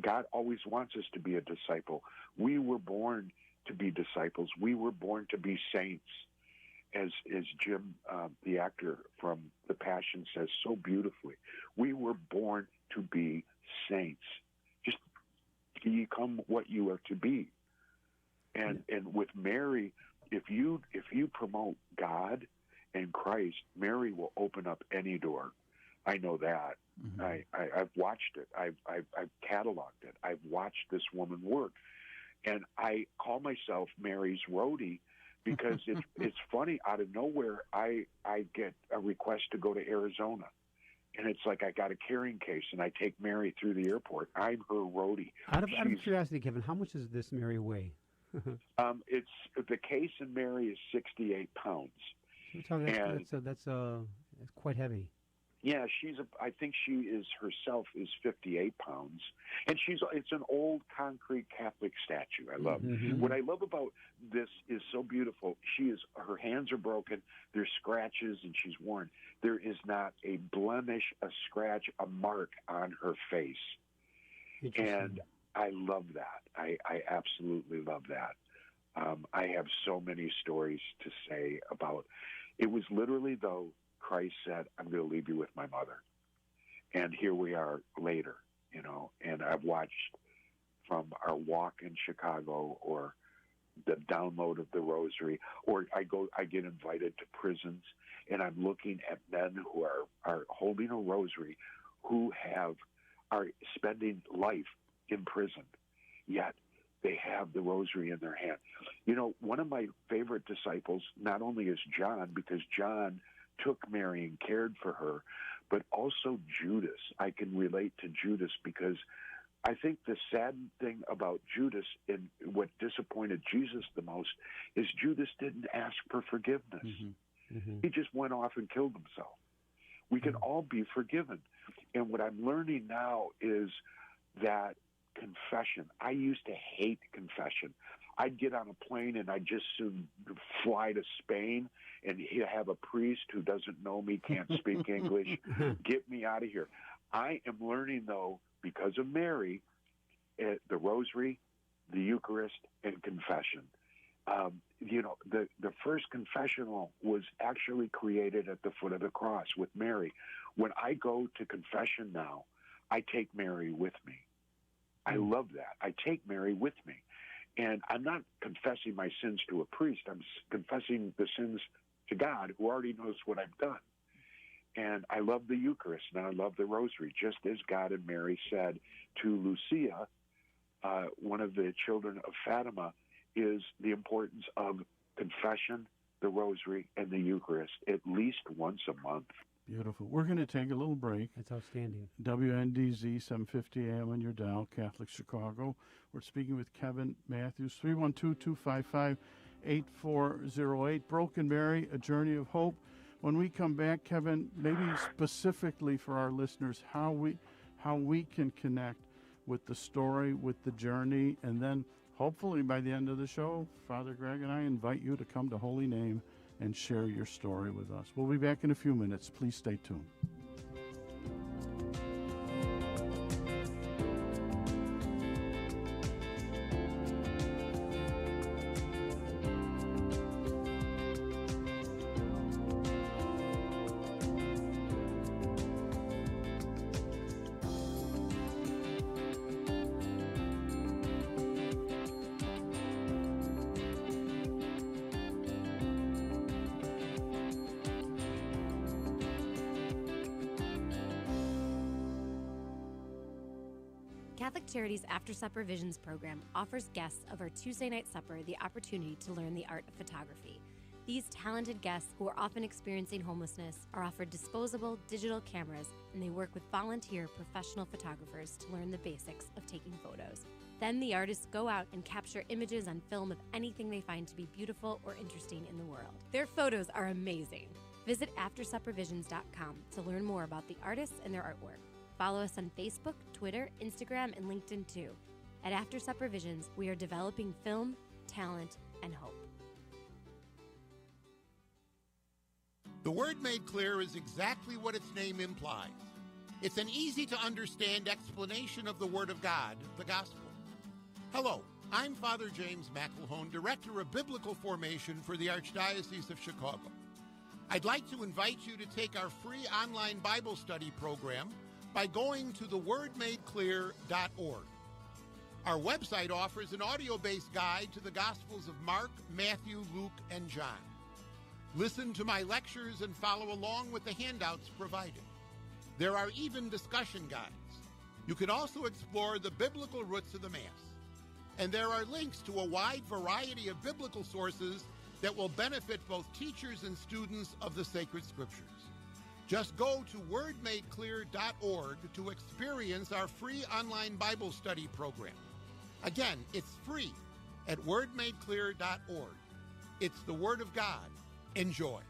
God always wants us to be a disciple. We were born to be disciples. We were born to be saints, as Jim, the actor from The Passion, says so beautifully. We were born to be saints. Just become what you are to be. And with Mary, if you promote God and Christ, Mary will open up any door. I know that. Mm-hmm. I've watched it. I've cataloged it. I've watched this woman work, and I call myself Mary's roadie because it's funny. Out of nowhere, I get a request to go to Arizona, and it's like I got a carrying case, and I take Mary through the airport. I'm her roadie. Out of curiosity, Kevin, how much does this Mary weigh? It's the case in Mary is 68 pounds. That's quite heavy. Yeah, I think she is herself is 58 pounds, and it's an old concrete Catholic statue. I love. Mm-hmm. What I love about this is so beautiful. Her hands are broken, there's scratches, and she's worn. There is not a blemish, a scratch, a mark on her face, and I love that. I absolutely love that. I have so many stories to say about. It was literally, though, Christ said, "I'm going to leave you with my mother." And here we are later, and I've watched from our walk in Chicago or the download of the rosary, or I get invited to prisons, and I'm looking at men who are holding a rosary, who are spending life in prison, yet they have the rosary in their hand. One of my favorite disciples not only is John, because John took Mary and cared for her, but also Judas. I can relate to Judas because I think the sad thing about Judas and what disappointed Jesus the most is Judas didn't ask for forgiveness. Mm-hmm. Mm-hmm. He just went off and killed himself. We can all be forgiven. And what I'm learning now is that confession. I used to hate confession. I'd get on a plane and I'd just soon fly to Spain and have a priest who doesn't know me, can't speak English, get me out of here. I am learning, though, because of Mary, the rosary, the Eucharist, and confession. The first confessional was actually created at the foot of the cross with Mary. When I go to confession now, I take Mary with me. I love that. I take Mary with me. And I'm not confessing my sins to a priest. I'm confessing the sins to God, who already knows what I've done. And I love the Eucharist, and I love the Rosary, just as God and Mary said to Lucia, one of the children of Fatima, is the importance of confession, the Rosary, and the Eucharist at least once a month. Beautiful. We're going to take a little break. That's outstanding. WNDZ 750 AM on your dial, Catholic Chicago. We're speaking with Kevin Matthews, 312-255-8408. Broken Mary, A Journey of Hope. When we come back, Kevin, maybe specifically for our listeners, how we can connect with the story, with the journey, and then hopefully by the end of the show, Father Greg and I invite you to come to Holy Name and share your story with us. We'll be back in a few minutes. Please stay tuned. Catholic Charities After Supper Visions program offers guests of our Tuesday night supper the opportunity to learn the art of photography. These talented guests, who are often experiencing homelessness, are offered disposable digital cameras, and they work with volunteer professional photographers to learn the basics of taking photos. Then the artists go out and capture images on film of anything they find to be beautiful or interesting in the world. Their photos are amazing. Visit AfterSupperVisions.com to learn more about the artists and their artwork. Follow us on Facebook, Twitter, Instagram, and LinkedIn too. At After Supper Visions, we are developing film, talent, and hope. The Word Made Clear is exactly what its name implies. It's an easy-to-understand explanation of the Word of God, the Gospel. Hello, I'm Father James McElhone, Director of Biblical Formation for the Archdiocese of Chicago. I'd like to invite you to take our free online Bible study program by going to thewordmadeclear.org. Our website offers an audio-based guide to the Gospels of Mark, Matthew, Luke, and John. Listen to my lectures and follow along with the handouts provided. There are even discussion guides. You can also explore the biblical roots of the Mass. And there are links to a wide variety of biblical sources that will benefit both teachers and students of the sacred scriptures. Just go to wordmadeclear.org to experience our free online Bible study program. Again, it's free at wordmadeclear.org. It's the Word of God. Enjoy.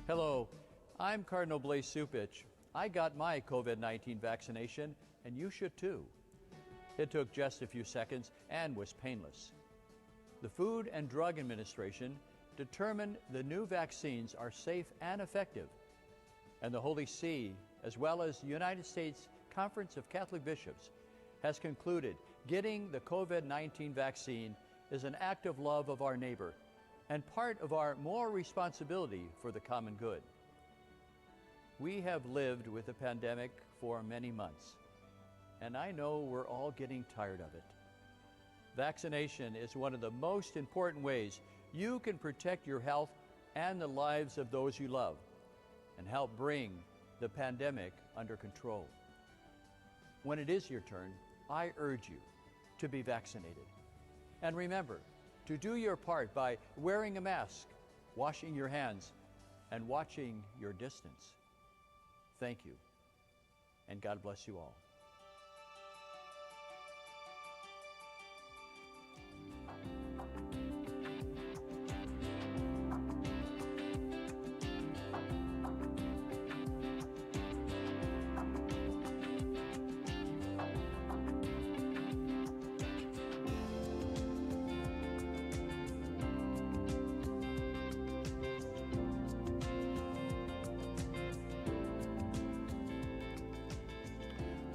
Hello, I'm Cardinal Blaise Supich. I got my COVID-19 vaccination, and you should too. It took just a few seconds and was painless. The Food and Drug Administration determined the new vaccines are safe and effective, and the Holy See, as well as the United States Conference of Catholic Bishops, has concluded getting the COVID-19 vaccine is an act of love of our neighbor and part of our moral responsibility for the common good. We have lived with the pandemic for many months, and I know we're all getting tired of it. Vaccination is one of the most important ways you can protect your health and the lives of those you love and help bring the pandemic under control. When it is your turn, I urge you to be vaccinated. And remember to do your part by wearing a mask, washing your hands, and watching your distance. Thank you, and God bless you all.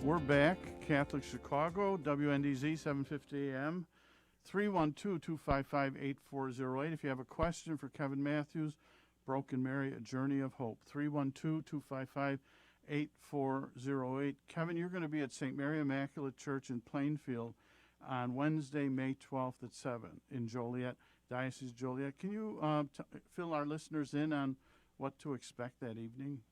We're back, Catholic Chicago, WNDZ, 750 AM, 312-255-8408. If you have a question for Kevin Matthews, Broken Mary, A Journey of Hope, 312-255-8408. Kevin, you're going to be at St. Mary Immaculate Church in Plainfield on Wednesday, May 12th at 7 in Joliet, Diocese Joliet. Can you fill our listeners in on what to expect that evening?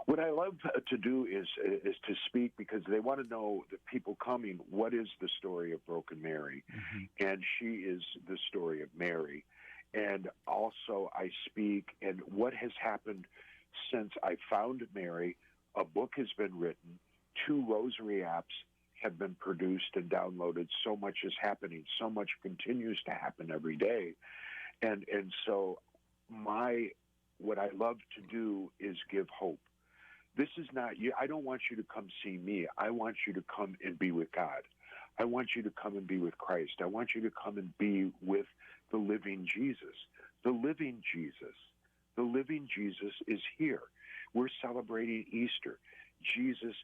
What I love to do is to speak because they want to know, the people coming, what is the story of Broken Mary? Mm-hmm. And she is the story of Mary. And also I speak and what has happened since I found Mary. A book has been written, 2 rosary apps have been produced and downloaded. So much is happening. So much continues to happen every day. And so what I love to do is give hope. This is not you. I don't want you to come see me. I want you to come and be with God. I want you to come and be with Christ. I want you to come and be with the living Jesus. The living Jesus. The living Jesus is here. We're celebrating Easter. Jesus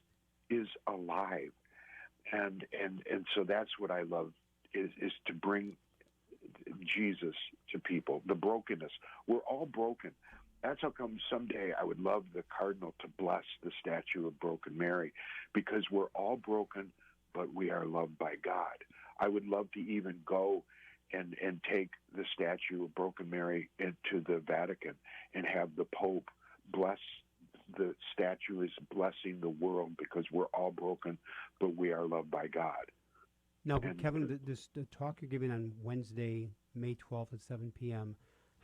is alive. And so that's what I love is to bring Jesus to people. The brokenness. We're all broken. That's how come someday I would love the Cardinal to bless the statue of Broken Mary, because we're all broken, but we are loved by God. I would love to even go and take the statue of Broken Mary into the Vatican and have the Pope bless the statue is blessing the world because we're all broken, but we are loved by God. Now, And Kevin, the talk you're giving on Wednesday, May 12th at 7 p.m.,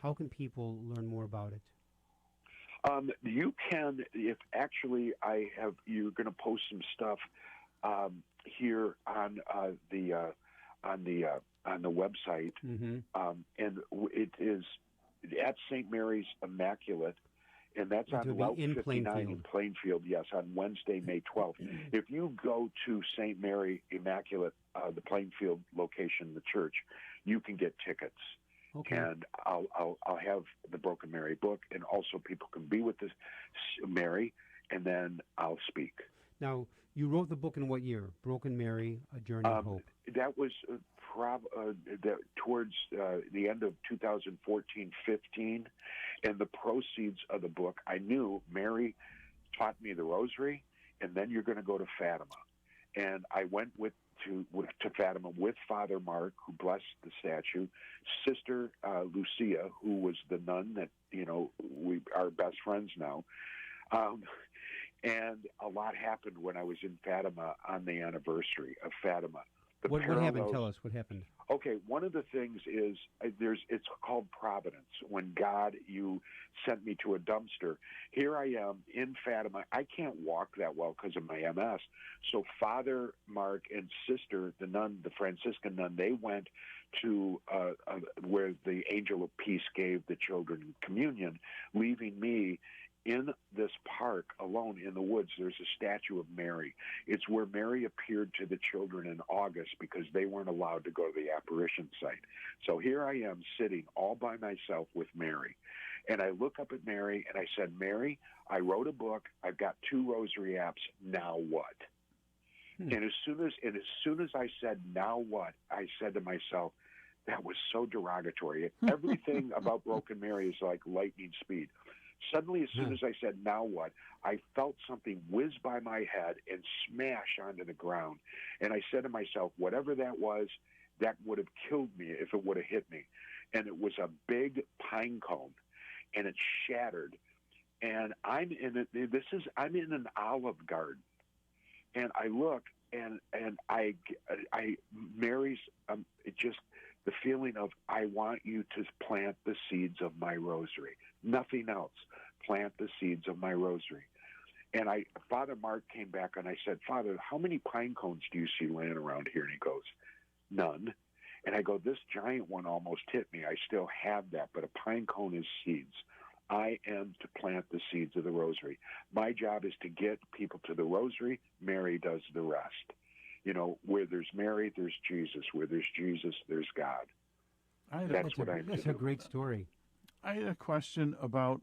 how can people learn more about it? You can, if actually you're going to post some stuff here on the website, Mm-hmm. and it is at St. Mary's Immaculate. And that's Which on would be Route in 59 in Plainfield. Plainfield, yes, on Wednesday, May 12th. If you go to St. Mary Immaculate, the Plainfield location, the church, you can get tickets. Okay. And I'll have the Broken Mary book, and also people can be with this Mary, and then I'll speak. Now, you wrote the book in what year? Broken Mary, A Journey of Hope. That was towards the end of 2014-15, and the proceeds of the book, I knew Mary taught me the rosary, and then you're going to go to Fatima. And I went to Fatima with Father Mark, who blessed the statue, Sister Lucia, who was the nun that, we are best friends now. And a lot happened when I was in Fatima on the anniversary of Fatima. What happened? Tell us what happened. Okay, one of the things is it's called providence. When God, you sent me to a dumpster. Here I am in Fatima. I can't walk that well because of my MS. So Father Mark and Sister, the nun, the Franciscan nun, they went to where the Angel of Peace gave the children communion, leaving me in this park alone in the woods. There's a statue of Mary. It's where Mary appeared to the children in August because they weren't allowed to go to the apparition site. So here I am sitting all by myself with Mary. And I look up at Mary and I said, Mary, I wrote a book. I've got 2 rosary apps. Now what? And as soon as I said, now what, I said to myself, that was so derogatory. Everything about Broken Mary is like lightning speed. Suddenly, as soon as I said, now what, I felt something whiz by my head and smash onto the ground. And I said to myself, whatever that was, that would have killed me if it would have hit me. And it was a big pine cone, and it shattered. And I'm in an olive garden. And I look, and Mary's, just the feeling of, I want you to plant the seeds of my rosary. Nothing else. Plant the seeds of my rosary. And Father Mark came back and I said, Father, how many pine cones do you see laying around here? And he goes, none. And I go, this giant one almost hit me. I still have that, but a pine cone is seeds. I am to plant the seeds of the rosary. My job is to get people to the rosary. Mary does the rest. Where there's Mary, there's Jesus. Where there's Jesus, there's God. That's a great story. I had a question about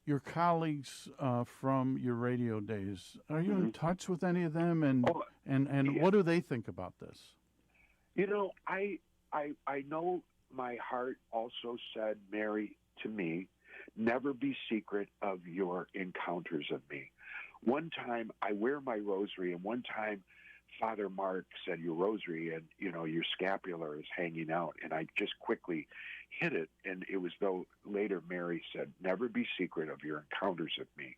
your colleagues from your radio days. Are you in touch with any of them, and what do they think about this? I know my heart also said, Mary, to me, never be secret of your encounters of me. One time I wear my rosary, and one time Father Mark said, your rosary and, your scapular is hanging out. And I just quickly hit it. And it was though later Mary said, never be secret of your encounters of me.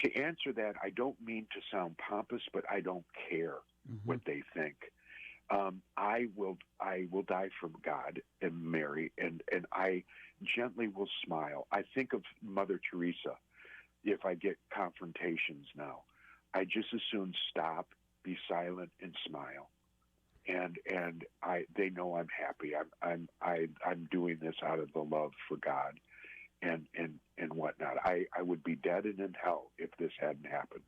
To answer that, I don't mean to sound pompous, but I don't care what they think. I will die for God and Mary, and I gently will smile. I think of Mother Teresa. If I get confrontations now, I just as soon stop, be silent, and smile. And they know I'm happy. I'm doing this out of the love for God and whatnot. I would be dead and in hell if this hadn't happened.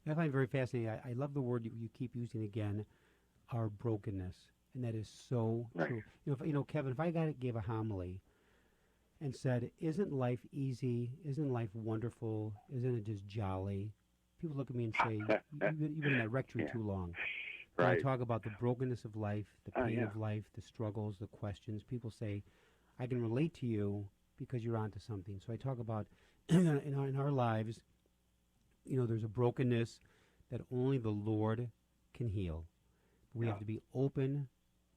I find it very fascinating. I love the word you keep using again, our brokenness, and that is so true. Kevin, if I gave a homily and said, "Isn't life easy? Isn't life wonderful? Isn't it just jolly?" People look at me and say, "You've been in that rectory too long." When I talk about the brokenness of life, the pain of life, the struggles, the questions, people say, "I can relate to you because you're onto something." So I talk about in our lives, there's a brokenness that only the Lord can heal. We have to be open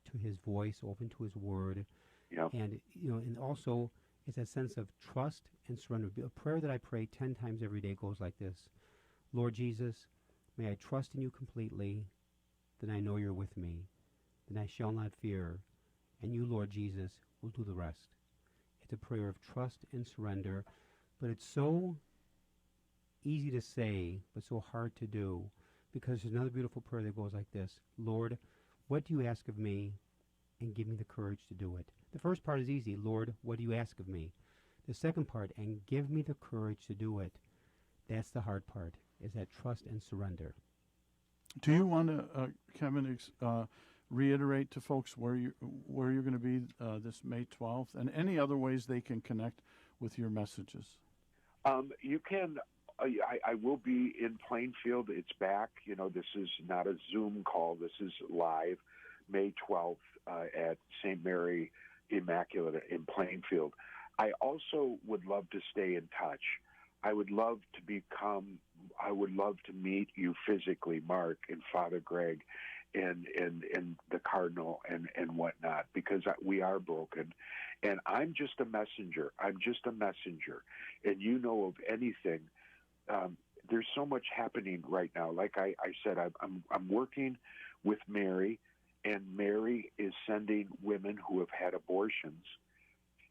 to His voice, open to His Word. Yep. And, and also it's a sense of trust and surrender. A prayer that I pray 10 times every day goes like this. Lord Jesus, may I trust in you completely, then I know you're with me. Then I shall not fear, and you, Lord Jesus, will do the rest. It's a prayer of trust and surrender, but it's so easy to say, but so hard to do, because there's another beautiful prayer that goes like this. Lord, what do you ask of me? And give me the courage to do it. The first part is easy. Lord, what do you ask of me? The second part, and give me the courage to do it. That's the hard part, is that trust and surrender. Do you want to, Kevin, reiterate to folks where you're going to be this May 12th, and any other ways they can connect with your messages? You can. I will be in Plainfield. It's back. This is not a Zoom call. This is live, May 12th at St. Mary Immaculate in Plainfield. I also would love to stay in touch. I would love to meet you physically, Mark and Father Greg and the Cardinal and whatnot, because we are broken. And I'm just a messenger. And of anything, there's so much happening right now. Like I said, I'm working with Mary, and Mary is sending women who have had abortions.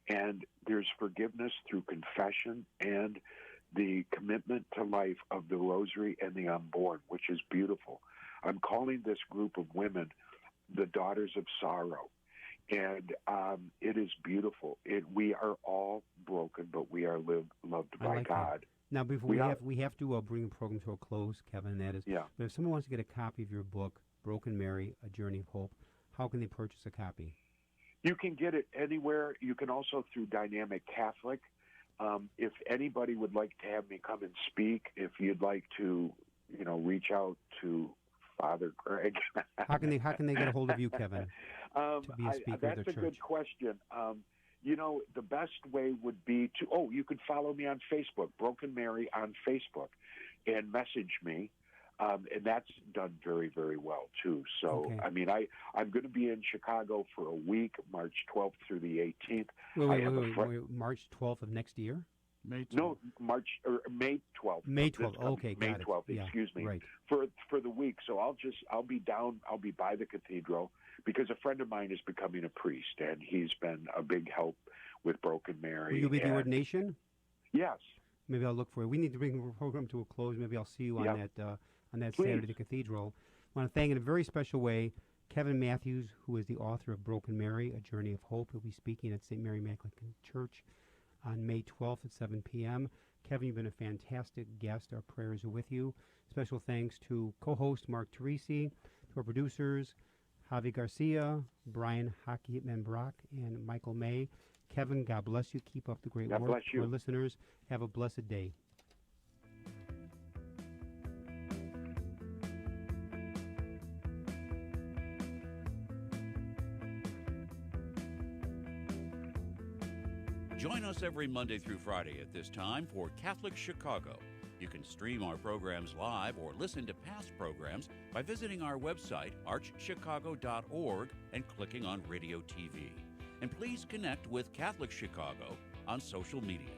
And there's forgiveness through confession and the commitment to life of the Rosary and the Unborn, which is beautiful. I'm calling this group of women the Daughters of Sorrow. And it is beautiful. We are all broken, but we are loved by God. That. Now, before we have to bring the program to a close, Kevin, and that is, but if someone wants to get a copy of your book, Broken Mary, A Journey of Hope, how can they purchase a copy? You can get it anywhere. You can also through Dynamic Catholic. If anybody would like to have me come and speak, if you'd like to, reach out to Father Greg. How can they get a hold of you, Kevin, to be a speaker of their church? That's a good question. The best way would be to, you could follow me on Facebook, Broken Mary on Facebook, and message me. And that's done very, very well, too. So, okay. I'm going to be in Chicago for a week, March 12th through the 18th. Wait, March 12th of next year? May 12th. No, May 12th. May 12th. Okay, May got 12th. Yeah, excuse me. Right. For the week. So I'll be by the cathedral because a friend of mine is becoming a priest, and he's been a big help with Broken Mary. Will you be at the ordination? Yes. Maybe I'll look for it. We need to bring the program to a close. Maybe I'll see you on that Saturday at the cathedral. I want to thank in a very special way Kevin Matthews, who is the author of Broken Mary, A Journey of Hope. He'll be speaking at St. Mary Immaculate Church on May 12th at 7 p.m. Kevin, you've been a fantastic guest. Our prayers are with you. Special thanks to co-host Mark Teresi, to our producers, Javi Garcia, Brian Hockey Hitman Brock, and Michael May. Kevin, God bless you. Keep up the great work. God bless you. To our listeners, have a blessed day. Join us every Monday through Friday at this time for Catholic Chicago. You can stream our programs live or listen to past programs by visiting our website, archchicago.org, and clicking on Radio TV. And please connect with Catholic Chicago on social media.